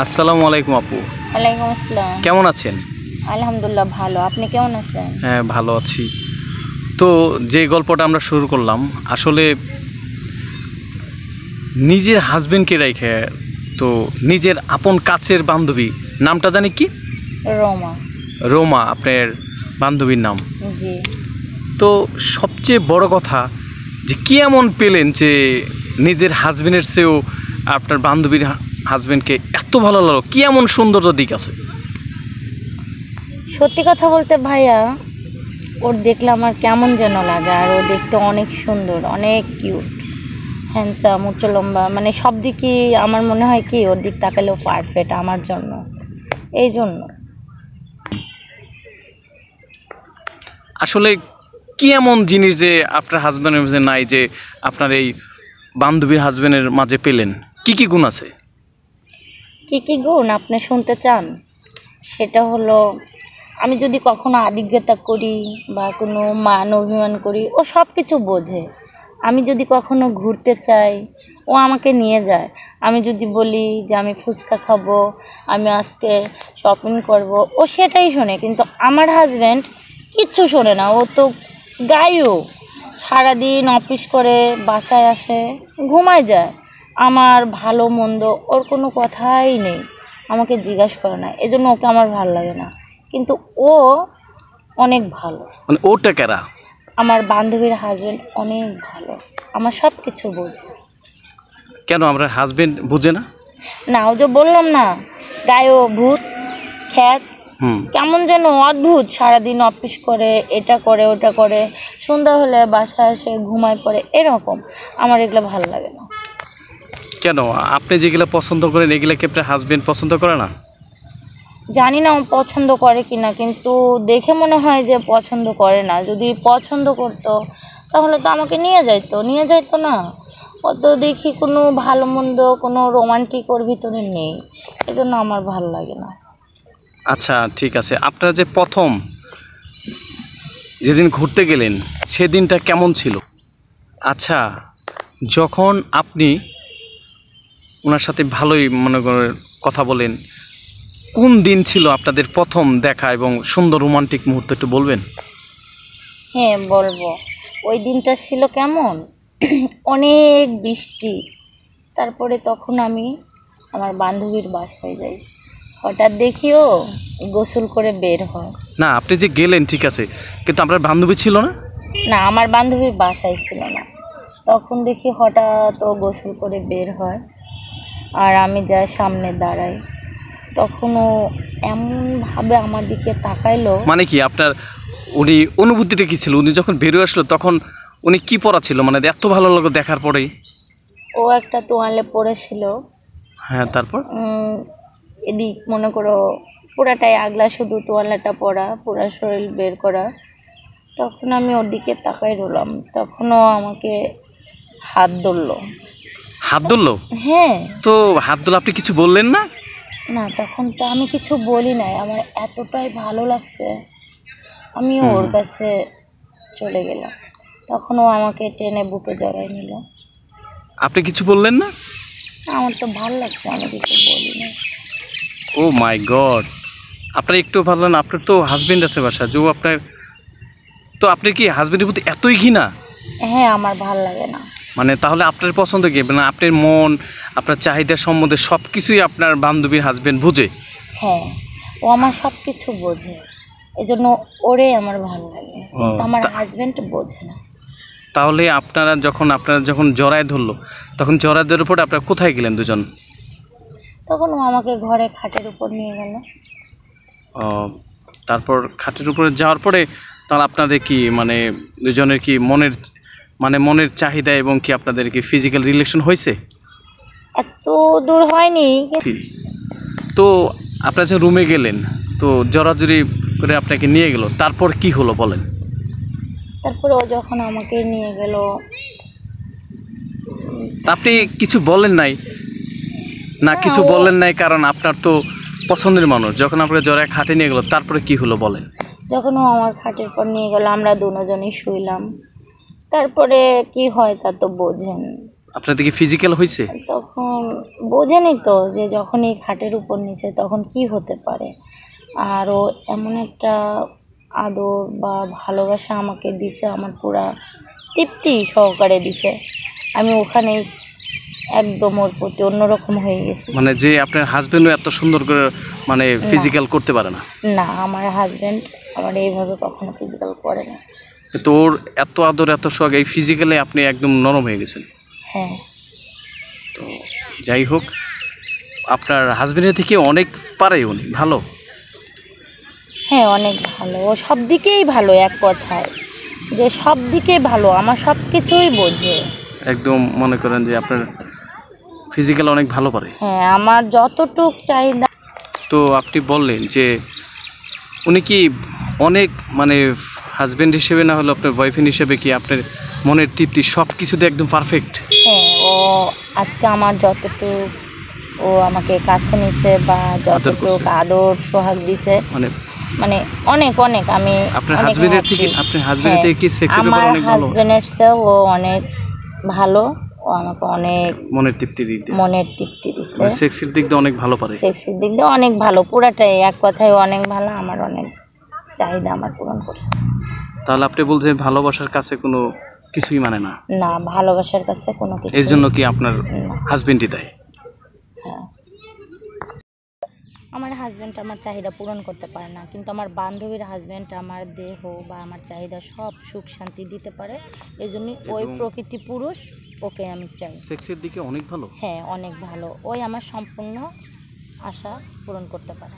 আসসালামু আলাইকুম আপু। ওয়ালাইকুম আসসালাম। কেমন আছেন? আলহামদুলিল্লাহ ভালো। আপনি কেমন আছেন? হ্যাঁ, ভালো আছি। তো যে গল্পটা আমরা শুরু করলাম, আসলে নিজের হাজবেন্ডকে রেখে, তো নিজের আপন কাছের বান্ধবী, নামটা জানি কি? রোমা। রোমা আপনার বান্ধবীর নাম। জি। তো সবচেয়ে বড় কথা যে কি এমন পেলেন যে নিজের হাজবেন্ডের চেয়েও আপনার বান্ধবীর হাজবেন্ডকে এত ভালো লাগলো? কি এমন সৌন্দর্য দিক আছে? সত্যি কথা বলতে ভাইয়া, ওর দেখলে আমার কেমন যেন লাগে। আর ও দেখতে অনেক সুন্দর, অনেক কিউট, হ্যান্ডসাম, উচ্চ লম্বা, মানে সব দিকই আমার মনে হয় কি ওর দিক তাকালেও পারফেক্ট আমার জন্য। এই জন্য আসলে কি এমন জিনিস যে আপনার হাজবেন্ডের মাঝে নাই, যে আপনার এই বান্ধবীর হাজবেন্ডের মাঝে পেলেন? কি কি গুণ আছে? কি কি গুণ আপনি শুনতে চান? সেটা হলো, আমি যদি কখনো আদিক্ষেতা করি বা কোনো মান অভিমান করি, ও সব কিছু বোঝে। আমি যদি কখনো ঘুরতে চাই, ও আমাকে নিয়ে যায়। আমি যদি বলি যে আমি ফুচকা খাবো, আমি আজকে শপিং করব, ও সেটাই শোনে। কিন্তু আমার হাজব্যান্ড কিচ্ছু শোনে না। ও তো গায়ও, সারাদিন অফিস করে বাসায় আসে, ঘুমায় যায়। আমার ভালো মন্দ ওর কোনো কথাই নেই, আমাকে জিজ্ঞাসা করে না। এজন্য ওকে আমার ভালো লাগে না। কিন্তু ও অনেক ভালো। মানে ওটা কেরা? আমার বান্ধবীর হাজবেন্ড অনেক ভালো, আমার সব কিছু বোঝে। কেন আপনার হাজবেন্ড বুঝে না? না, ও যে বললাম না, গায়ে ভূত খ্যাত, হুম। কেমন যেন অদ্ভুত। সারাদিন অফিস করে, এটা করে ওটা করে, সন্ধ্যা হলে বাসায় এসে ঘুমায় পড়ে, এরকম। আমার এগুলো ভালো লাগে না। কেন আপনি যেগুলো পছন্দ করেন এগুলো কি আপনার হাজবেন্ড পছন্দ করে না? জানি না ও পছন্দ করে কিনা, কিন্তু দেখে মনে হয় যে পছন্দ করে না। যদি পছন্দ করতো তাহলে তো আমাকে নিয়ে যাইতো না। ও তো দেখি কোনো ভালো মন্দ, কোনো রোমান্টিক ওর ভিতরে নেই। এজন্য আমার ভালো লাগে না। আচ্ছা, ঠিক আছে। আপনারা যে প্রথম যেদিন ঘুরতে গেলেন সেদিনটা কেমন ছিল? আচ্ছা, যখন আপনি ওনার সাথে ভালোই মনে করেন কথা বলেন, কোন দিন ছিল আপনাদের প্রথম দেখা এবং সুন্দর রোমান্টিক মুহূর্ত, একটু বলবেন? হ্যাঁ, বলবো। ওই দিনটা ছিল কেমন, অনেক বৃষ্টি। তারপরে তখন আমি আমার বান্ধবীর বাসায় যাই। হঠাৎ দেখিও গোসল করে বের হয়। না, আপনি যে গেলেন ঠিক আছে, কিন্তু আপনার বান্ধবী ছিল না? না, আমার বান্ধবীর বাসায় ছিল না। তখন দেখি হঠাৎ ও গোসল করে বের হয়, আর আমি যাই সামনে দাঁড়াই। তখন ও এমনভাবে আমার দিকে তাকাইলো। মানে কি আপনার উনি অনুভূতিটা কি ছিল? উনি যখন বেরিয়ে আসলো তখন উনি কি পরা ছিল, মানে এত ভালো লাগলো দেখার পরেই? ও একটা তোয়ালে পরেছিল। হ্যাঁ, তারপর? এদিক মনে করো পুরাটাই আগলা, শুধু তোয়ালাটা পরা, পুরা শরীর বের করা। তখন আমি ওর দিকে তাকাই রইলাম। তখন ও আমাকে হাত ধরলো। হাত ধরলো? হ্যাঁ। তো হাত ধরলো, আপনি কিছু বললেন না? না, তখন তো আমি কিছু বলি নাই। আমার এতটাই ভালো লাগছে, আমি ওর কাছে চলে গেলাম। তখন ও আমাকে টেনে বুকে জড়াই নিল। আপনি কিছু বললেন না? আমার তো ভালো লাগছে, আমি কিছু বলি না। ও মাই গড! আপনার একটু ভালো না? আপনার তো হাজবেন্ড আছে বাসা, যে আপনার, তো আপনি কি হাজবেন্ডের প্রতি এতই ঘৃণা? হ্যাঁ, আমার ভাল লাগে না। মানে তাহলে আপনার পছন্দ কি? মানে আপনার মন, আপনার চাহিদা সম্বন্ধে সব কিছুই আপনার বান্ধবীর হাজবেন্ড বুঝে? হ্যাঁ, ও আমার সব কিছু বোঝে। এজন্য ওরে আমার ভালো লাগে। কিন্তু আমার হাজবেন্ড বোঝে না। তাহলে আপনারা যখন জড়ায় ধরলো, তখন জড়ায় ধরার পরে আপনারা কোথায় গেলেন দুজন? তখন ও আমাকে ঘরে খাটের উপর নিয়ে গেল। ও, তারপর খাটের উপরে যাওয়ার পরে তাহলে আপনাদের কি মানে দুজনের কি মনের চাহিদা এবং কি আপনাদের কি ফিজিক্যাল রিলেশন হয়েছে? এত দূর হয়নি। তো আপনারা যে রুমে গেলেন, তো জড়াজড়ি করে আপনাকে নিয়ে গেল, তারপর কি হলো বলেন? তারপরে ও যখন আমাকে নিয়ে গেল, আপনি কিছু বলেন নাই? না, কিছু বলেন নাই, কারণ আপনার তো পছন্দের মানুষ। যখন আপনার জড়ায় খাটে নিয়ে গেল, তারপরে কি হলো বলেন? যখন ও আমার খাটের পর নিয়ে গেল, আমরা দুজনই শুইলাম। তারপরে কি হয় তা তো বোঝেন। আপনার দিকে ফিজিক্যাল হয়েছে? তখন বোঝেনি তো যে যখন এই খাটের উপর নিচে তখন কি হতে পারে। আর ও এমন একটা আদর বা ভালোবাসা আমাকে দিছে, আমার পুরা তৃপ্তি সহকারে দিছে। আমি ওখানেই একদম ওর প্রতি অন্যরকম হয়ে গেছি। মানে যে আপনার হাজবেন্ডও এত সুন্দর করে মানে না। ফিজিক্যাল করতে পারে না? না, আমার হাজব্যান্ড আমার এইভাবে কখনো ফিজিক্যাল করে না। তো ওর এত আদর এত শখ, এই ফিজিক্যালি আপনি একদম নরম হয়ে গেছেন। হ্যাঁ। তো যাই হোক, আপনার হাজবেন্ডের থেকে অনেক পারে উনি, ভালো। হ্যাঁ, অনেক ভালো। ও সব দিকেই ভালো, এক কথায় যে সব দিকেই ভালো, আমার সব কিছুই বোঝে। একদম মনে করেন যে আপনার ফিজিক্যাল অনেক ভালো পারে। হ্যাঁ, আমার যতটুক চাহিদা। তো আপনি বললেন যে উনি কি অনেক মানে হাজবেন্ড হিসেবে না হলো আপনার বয়ফ্রেন্ড হিসেবে কি আপনার মনের তৃপ্তি সব কিছুতে একদম পারফেক্ট? হ্যাঁ, ও আজকে আমার যতটুক ও আমাকে কাছে নিছে বা আদর যতটুক করছে? আদর সোহাগ দিছে, মানে মানে অনেক অনেক আমি আপনার অনেক হাজবেন্ডের থেকে happy। আপনার হাজবেন্ডের হ্যাঁ, থেকে কি সেক্সের আমার ব্যাপারে অনেক ভালো? হাজবেন্ডের চেয়েও ও অনেক ভালো। ও আমাকে অনেক মনের তৃপ্তি দিতে মনের তৃপ্তি দিছে। মানে সেক্সের দিক দিয়ে অনেক ভালো পারে। সেক্সের দিক দিয়ে অনেক ভালো, পুরাটাই এক কথায় অনেক ভালো। আমার অনেক চাহিদা আমার পূরণ করছে। তাহলে আপনি বলছেন ভালোবাসার কাছে কোনো কিছুই মানে না, না, ভালোবাসার কাছে কোনো কিছু এর জন্য কি আপনার না। হাজবেন্ডই দেয়? হ্যাঁ, আমার হাজব্যান্ড আমার চাহিদা পূরণ করতে পারে না, কিন্তু আমার বান্ধবীর হাজব্যান্ড আমার দেহ বা আমার চাহিদা সব সুখ শান্তি দিতে পারে। এই জন্যই ওই এবং প্রকৃতি পুরুষ, ওকে আমি চাই। সেক্সের দিকে অনেক ভালো। হ্যাঁ, অনেক ভালো। ওই আমার সম্পূর্ণ আশা পূরণ করতে পারে।